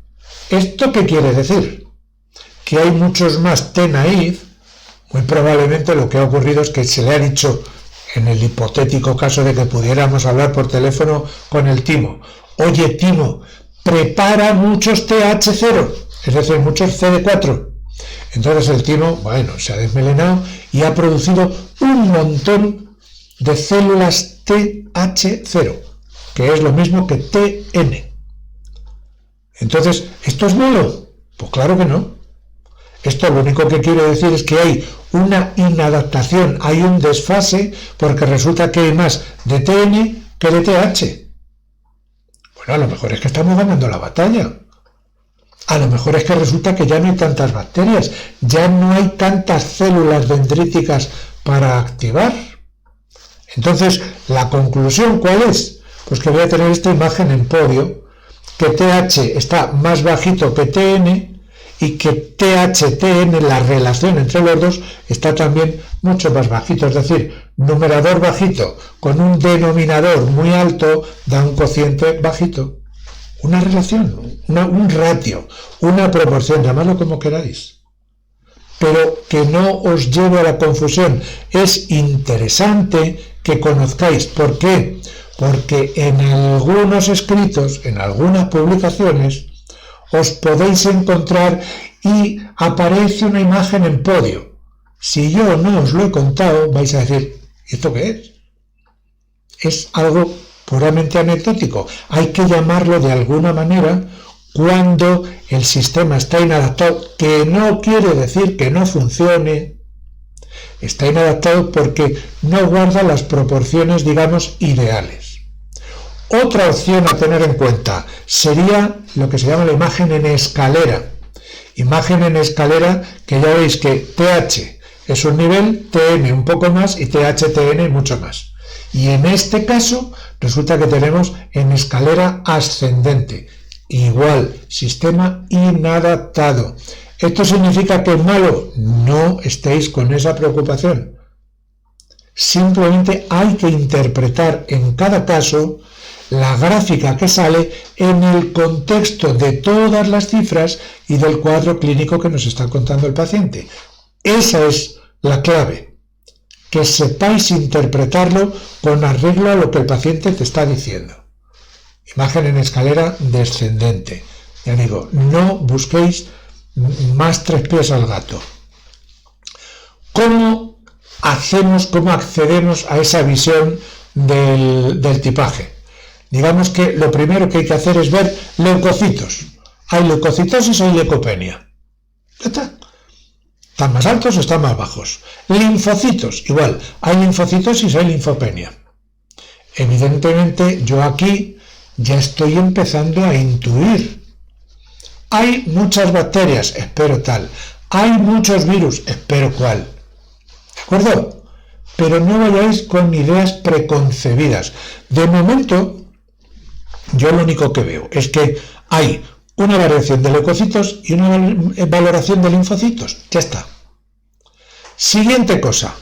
¿Esto qué quiere decir? Que hay muchos más T naïf. Muy probablemente lo que ha ocurrido es que se le ha dicho, en el hipotético caso de que pudiéramos hablar por teléfono con el timo: oye timo, prepara muchos TH0, es decir, muchos CD4. Entonces el timo, bueno, se ha desmelenado y ha producido un montón de células TH0, que es lo mismo que TN. Entonces, ¿esto es malo? Pues claro que no. Esto lo único que quiere decir es que hay una inadaptación, hay un desfase, porque resulta que hay más de TN que de TH. Bueno, a lo mejor es que estamos ganando la batalla. A lo mejor es que resulta que ya no hay tantas bacterias, ya no hay tantas células dendríticas para activar. Entonces, ¿la conclusión cuál es? Pues que voy a tener esta imagen en podio, que TH está más bajito que TN y que TH-TN, la relación entre los dos, está también mucho más bajito. Es decir, numerador bajito con un denominador muy alto da un cociente bajito. Una relación, un ratio, una proporción, llamadlo como queráis. Pero que no os lleve a la confusión. Es interesante que conozcáis. ¿Por qué? Porque en algunos escritos, en algunas publicaciones, os podéis encontrar y aparece una imagen en podio. Si yo no os lo he contado, vais a decir, ¿esto qué es? Es algo puramente anecdótico. Hay que llamarlo de alguna manera cuando el sistema está inadaptado, que no quiere decir que no funcione. Está inadaptado porque no guarda las proporciones, digamos, ideales. Otra opción a tener en cuenta sería lo que se llama la imagen en escalera. Imagen en escalera, que ya veis que TH es un nivel, TN un poco más y TH-TN mucho más. Y en este caso resulta que tenemos en escalera ascendente. Igual, sistema inadaptado. ¿Esto significa que es malo? No estéis con esa preocupación. Simplemente hay que interpretar en cada caso la gráfica que sale en el contexto de todas las cifras y del cuadro clínico que nos está contando el paciente. Esa es la clave, que sepáis interpretarlo con arreglo a lo que el paciente te está diciendo. Imagen en escalera descendente. Ya digo, no busquéis más 3 pies al gato. ¿Cómo cómo accedemos a esa visión del tipaje. Digamos que lo primero que hay que hacer es ver leucocitos. ¿Hay leucocitosis o hay leucopenia? Ya está. ¿Están más altos o están más bajos? Linfocitos, igual. ¿Hay linfocitosis o hay linfopenia? Evidentemente, yo aquí ya estoy empezando a intuir. Hay muchas bacterias, espero tal. Hay muchos virus, espero cual. ¿De acuerdo? Pero no vayáis con ideas preconcebidas. De momento, yo lo único que veo es que hay una variación de leucocitos y una valoración de linfocitos. Ya está. Siguiente cosa,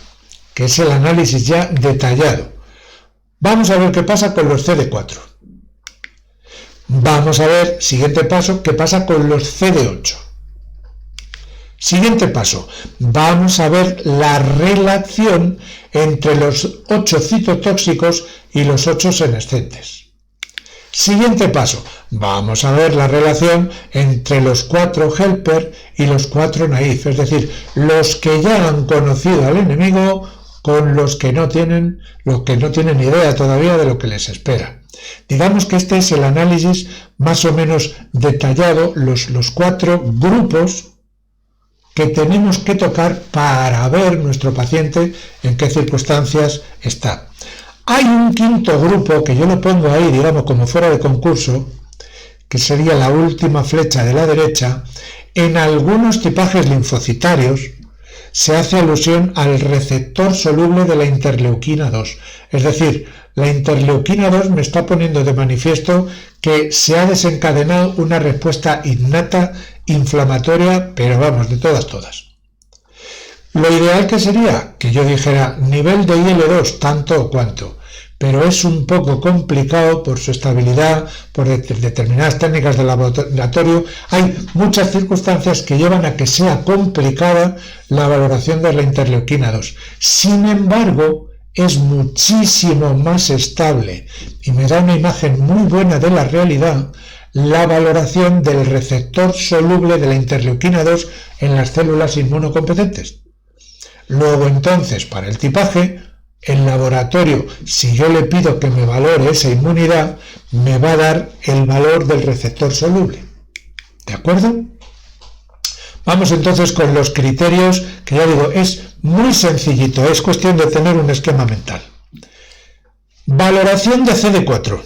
que es el análisis ya detallado. Vamos a ver qué pasa con los CD4. Vamos a ver, siguiente paso, qué pasa con los CD8. Siguiente paso, vamos a ver la relación entre los 8 citotóxicos y los 8 senescentes. Siguiente paso, vamos a ver la relación entre los 4 helper y los 4 naif, es decir, los que ya han conocido al enemigo con los que no tienen idea todavía de lo que les espera. Digamos que este es el análisis más o menos detallado, los 4 grupos que tenemos que tocar para ver nuestro paciente en qué circunstancias está. Hay un quinto grupo que yo lo pongo ahí, digamos, como fuera de concurso, que sería la última flecha de la derecha. En algunos tipajes linfocitarios se hace alusión al receptor soluble de la interleuquina 2. Es decir, la interleuquina 2 me está poniendo de manifiesto que se ha desencadenado una respuesta innata inflamatoria, pero vamos, de todas. Lo ideal que sería que yo dijera nivel de IL2 tanto o cuanto, pero es un poco complicado por su estabilidad, por determinadas técnicas de laboratorio. Hay muchas circunstancias que llevan a que sea complicada la valoración de la interleuquina 2. Sin embargo, es muchísimo más estable y me da una imagen muy buena de la realidad la valoración del receptor soluble de la interleuquina 2 en las células inmunocompetentes. Luego entonces, para el tipaje, el laboratorio, si yo le pido que me valore esa inmunidad, me va a dar el valor del receptor soluble. ¿De acuerdo? Vamos entonces con los criterios, que ya digo, es muy sencillito, es cuestión de tener un esquema mental. Valoración de CD4.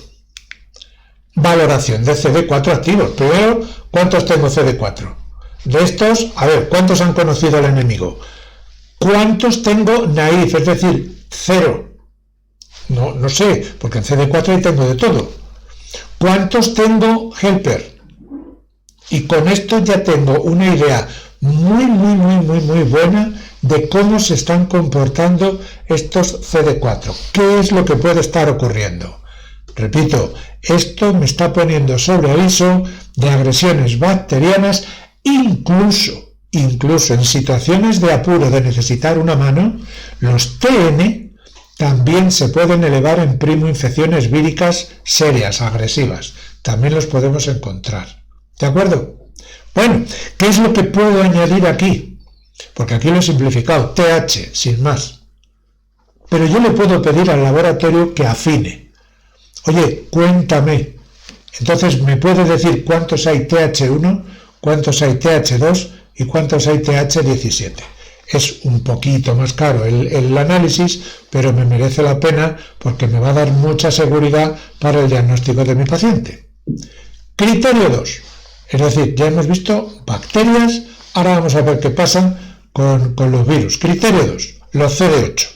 Valoración de CD4 activos. Primero, ¿cuántos tengo CD4? De estos, a ver, ¿cuántos han conocido al enemigo? ¿Cuántos tengo naif? Es decir, 0. No sé, porque en CD4 ahí tengo de todo. ¿Cuántos tengo helper? Y con esto ya tengo una idea muy buena de cómo se están comportando estos CD4. ¿Qué es lo que puede estar ocurriendo? Repito, esto me está poniendo sobre aviso de agresiones bacterianas, incluso en situaciones de apuro de necesitar una mano, los TN también se pueden elevar en primo infecciones víricas serias, agresivas. También los podemos encontrar. ¿De acuerdo? Bueno, ¿qué es lo que puedo añadir aquí? Porque aquí lo he simplificado, TH, sin más. Pero yo le puedo pedir al laboratorio que afine. Oye, cuéntame. Entonces me puede decir cuántos hay TH1, cuántos hay TH2 y cuántos hay TH17. Es un poquito más caro el análisis, pero me merece la pena porque me va a dar mucha seguridad para el diagnóstico de mi paciente. Criterio 2. Es decir, ya hemos visto bacterias, ahora vamos a ver qué pasa con los virus. Criterio 2. Los CD8.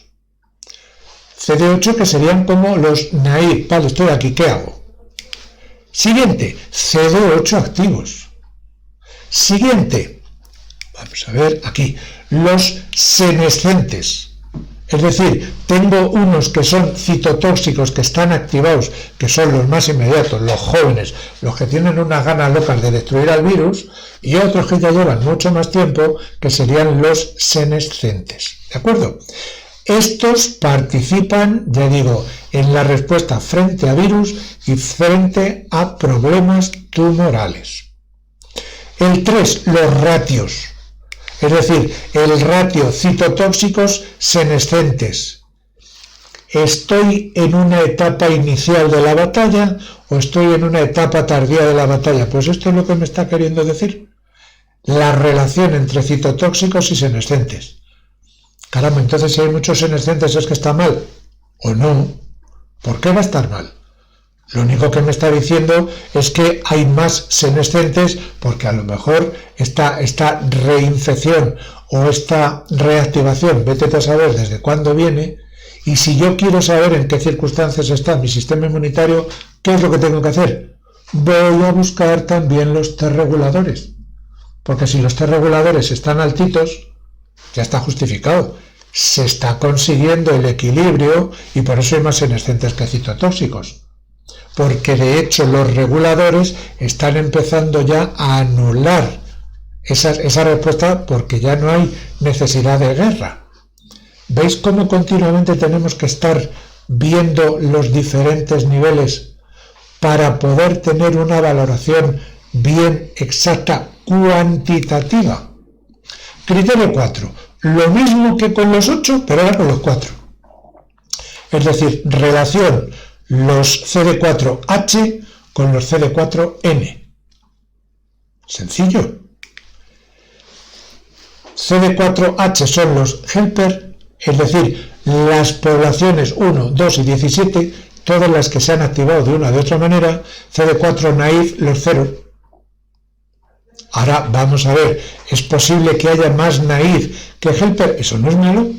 CD8 que serían como los naif. Vale, estoy aquí, ¿qué hago? Siguiente, CD8 activos. Siguiente, vamos a ver aquí, los senescentes. Es decir, tengo unos que son citotóxicos, que están activados, que son los más inmediatos, los jóvenes, los que tienen unas ganas locas de destruir al virus, y otros que ya llevan mucho más tiempo, que serían los senescentes. ¿De acuerdo? Estos participan, ya digo, en la respuesta frente a virus y frente a problemas tumorales. El 3, los ratios. Es decir, el ratio citotóxicos senescentes. ¿Estoy en una etapa inicial de la batalla o estoy en una etapa tardía de la batalla? Pues esto es lo que me está queriendo decir. La relación entre citotóxicos y senescentes. Caramba, entonces si hay muchos senescentes es que está mal. ¿O no? ¿Por qué va a estar mal? Lo único que me está diciendo es que hay más senescentes porque a lo mejor esta reinfección o esta reactivación, vete a saber desde cuándo viene, y si yo quiero saber en qué circunstancias está mi sistema inmunitario, ¿qué es lo que tengo que hacer? Voy a buscar también los T reguladores, porque si los T reguladores están altitos, ya está justificado. Se está consiguiendo el equilibrio y por eso hay más senescentes que citotóxicos. Porque de hecho los reguladores están empezando ya a anular esa respuesta porque ya no hay necesidad de guerra. ¿Veis cómo continuamente tenemos que estar viendo los diferentes niveles para poder tener una valoración bien exacta, cuantitativa? Criterio 4. Lo mismo que con los 8, pero ahora con los 4. Es decir, relación los CD4H con los CD4N. Sencillo. CD4H son los helper, es decir, las poblaciones 1, 2 y 17, todas las que se han activado de una o de otra manera. CD4 naive, los 0. Ahora vamos a ver, ¿es posible que haya más naive que helper? Eso no es malo.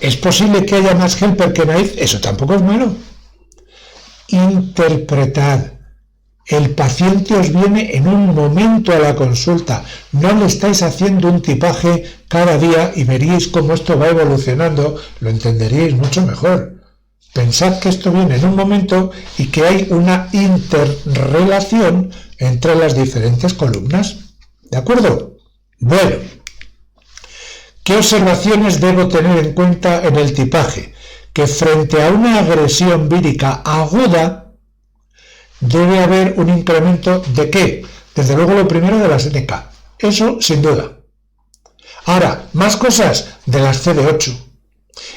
¿Es posible que haya más helper que naive? Eso tampoco es malo. Interpretad. El paciente os viene en un momento a la consulta. No le estáis haciendo un tipaje cada día y veríais cómo esto va evolucionando. Lo entenderíais mucho mejor. Pensad que esto viene en un momento y que hay una interrelación entre las diferentes columnas. ¿De acuerdo? Bueno, ¿qué observaciones debo tener en cuenta en el tipaje? Que frente a una agresión vírica aguda debe haber un incremento ¿de qué? Desde luego lo primero de la SNK. Eso sin duda. Ahora, más cosas de las CD8.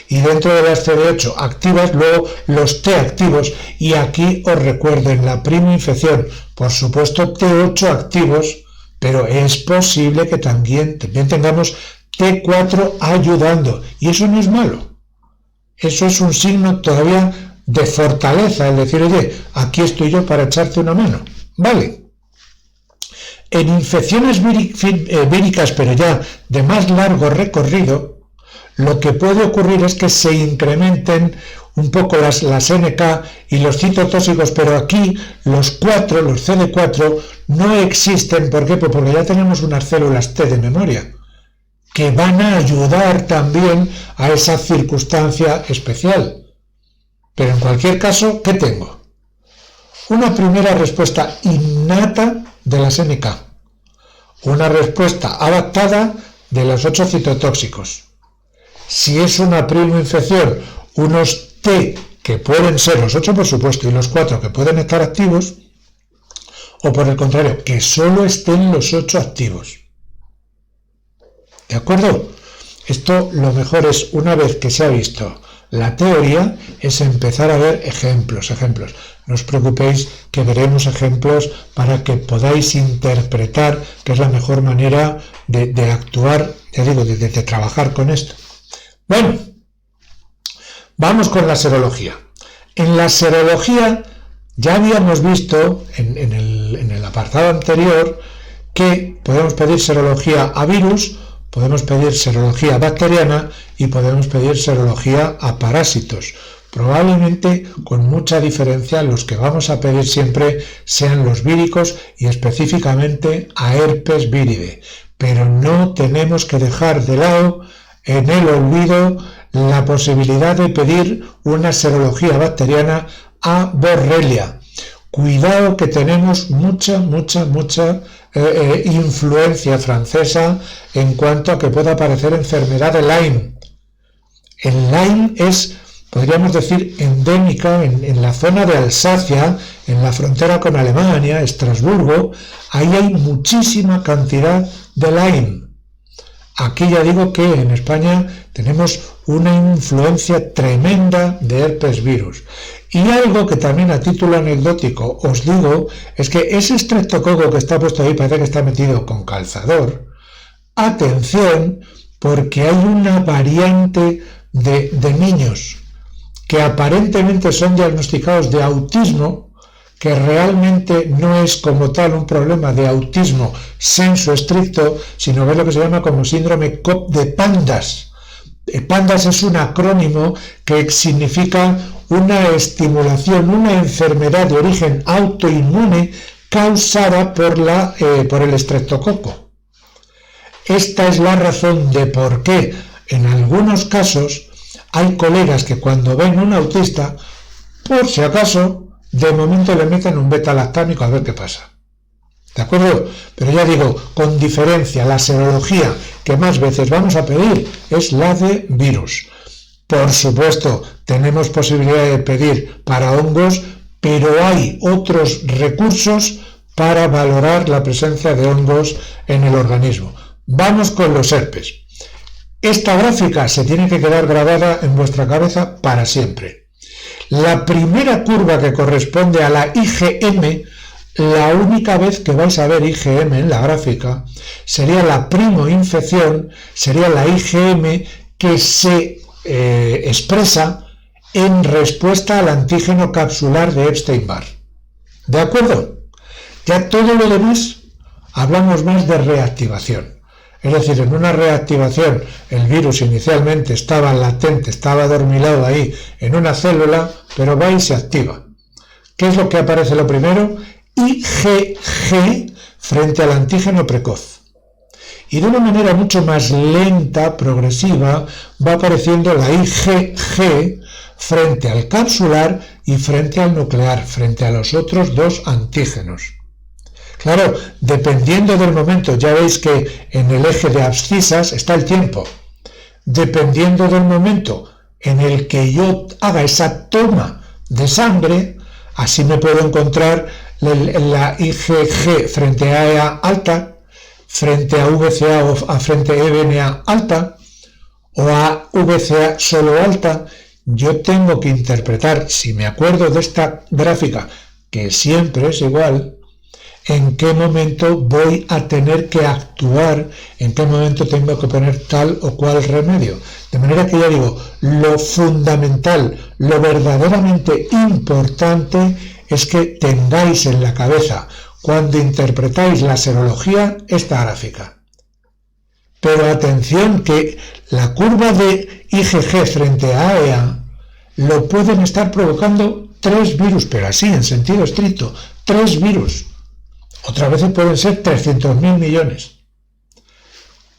Y dentro de las CD8 activas, luego los T activos. Y aquí os recuerdo en la prima infección, por supuesto T8 activos, pero es posible que también tengamos T4 ayudando. Y eso no es malo. Eso es un signo todavía de fortaleza, es decir, oye, aquí estoy yo para echarte una mano. Vale. En infecciones víricas, pero ya de más largo recorrido, lo que puede ocurrir es que se incrementen un poco las NK y los citotóxicos, pero aquí los CD4 no existen. ¿Por qué? Pues porque ya tenemos unas células T de memoria que van a ayudar también a esa circunstancia especial. Pero en cualquier caso, ¿qué tengo? Una primera respuesta innata de las NK, una respuesta adaptada de los 8 citotóxicos. Si es una primo-infección, unos T que pueden ser los 8 por supuesto y los 4 que pueden estar activos, o por el contrario, que solo estén los 8 activos. ¿De acuerdo? Esto lo mejor es, una vez que se ha visto la teoría, es empezar a ver ejemplos. No os preocupéis que veremos ejemplos para que podáis interpretar, que es la mejor manera de actuar, ya digo, de trabajar con esto. Bueno, vamos con la serología. En la serología ya habíamos visto en el apartado anterior que podemos pedir serología a virus, podemos pedir serología bacteriana y podemos pedir serología a parásitos. Probablemente con mucha diferencia los que vamos a pedir siempre sean los víricos y específicamente a herpes viridae. Pero no tenemos que dejar de lado en el olvido la posibilidad de pedir una serología bacteriana a Borrelia. Cuidado que tenemos mucha influencia francesa en cuanto a que pueda aparecer enfermedad de Lyme. El Lyme es, podríamos decir, endémica en la zona de Alsacia, en la frontera con Alemania, Estrasburgo. Ahí hay muchísima cantidad de Lyme. Aquí ya digo que en España tenemos una influencia tremenda de herpes virus. Y algo que también a título anecdótico os digo es que ese estreptococo que está puesto ahí parece que está metido con calzador. Atención, porque hay una variante de niños que aparentemente son diagnosticados de autismo, que realmente no es como tal un problema de autismo sensu estricto, sino que es lo que se llama como síndrome COP de PANDAS. PANDAS es un acrónimo que significa una estimulación, una enfermedad de origen autoinmune causada por el estreptococo. Esta es la razón de por qué en algunos casos hay colegas que cuando ven un autista, por si acaso, de momento le meten un beta-lactámico a ver qué pasa. ¿De acuerdo? Pero ya digo, con diferencia, la serología que más veces vamos a pedir es la de virus. Por supuesto, tenemos posibilidad de pedir para hongos, pero hay otros recursos para valorar la presencia de hongos en el organismo. Vamos con los herpes. Esta gráfica se tiene que quedar grabada en vuestra cabeza para siempre. La primera curva que corresponde a la IgM, la única vez que vais a ver IgM en la gráfica, sería la primoinfección, sería la IgM que se expresa en respuesta al antígeno capsular de Epstein-Barr. ¿De acuerdo? Ya todo lo demás hablamos más de reactivación. Es decir, en una reactivación el virus inicialmente estaba latente, estaba adormilado ahí en una célula, pero va y se activa. ¿Qué es lo que aparece lo primero? IgG frente al antígeno precoz. Y de una manera mucho más lenta, progresiva, va apareciendo la IgG frente al capsular y frente al nuclear, frente a los otros dos antígenos. Claro, dependiendo del momento, ya veis que en el eje de abscisas está el tiempo. Dependiendo del momento en el que yo haga esa toma de sangre, así me puedo encontrar la IgG frente a EA alta, frente a VCA o frente a EBNA alta, o a VCA solo alta. Yo tengo que interpretar, si me acuerdo de esta gráfica, que siempre es igual, en qué momento voy a tener que actuar, en qué momento tengo que poner tal o cual remedio. De manera que ya digo, lo fundamental, lo verdaderamente importante es que tengáis en la cabeza, cuando interpretáis la serología, esta gráfica. Pero atención que la curva de IgG frente a AEA lo pueden estar provocando 3 virus, pero así en sentido estricto, 3 virus. Otras veces pueden ser 300.000 millones.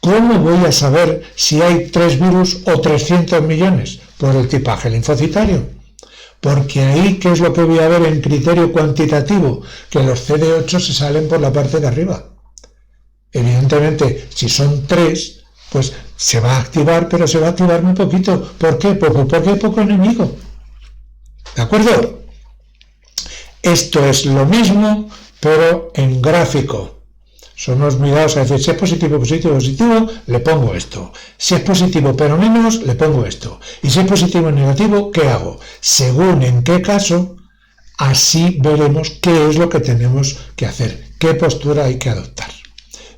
¿Cómo voy a saber si hay 3 virus o 300 millones? Por el tipaje linfocitario. Porque ahí, ¿qué es lo que voy a ver en criterio cuantitativo? Que los CD8 se salen por la parte de arriba. Evidentemente, si son 3, pues se va a activar, pero se va a activar muy poquito. ¿Por qué? Porque hay poco enemigo. ¿De acuerdo? Esto es lo mismo, pero en gráfico. Somos mirados a decir, si es positivo, positivo, positivo, le pongo esto. Si es positivo pero menos, le pongo esto. Y si es positivo o negativo, ¿qué hago? Según en qué caso, así veremos qué es lo que tenemos que hacer, qué postura hay que adoptar.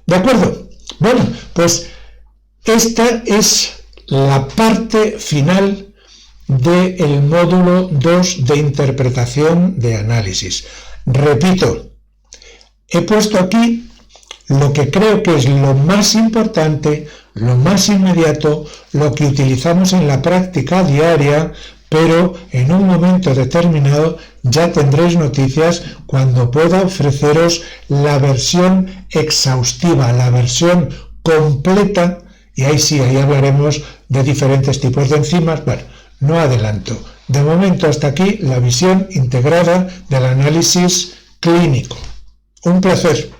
¿De acuerdo? Bueno, pues esta es la parte final del módulo 2 de interpretación de análisis. Repito, he puesto aquí lo que creo que es lo más importante, lo más inmediato, lo que utilizamos en la práctica diaria, pero en un momento determinado ya tendréis noticias cuando pueda ofreceros la versión exhaustiva, la versión completa, y ahí sí, ahí hablaremos de diferentes tipos de enzimas. Bueno, no adelanto. De momento hasta aquí la visión integrada del análisis clínico. Un placer.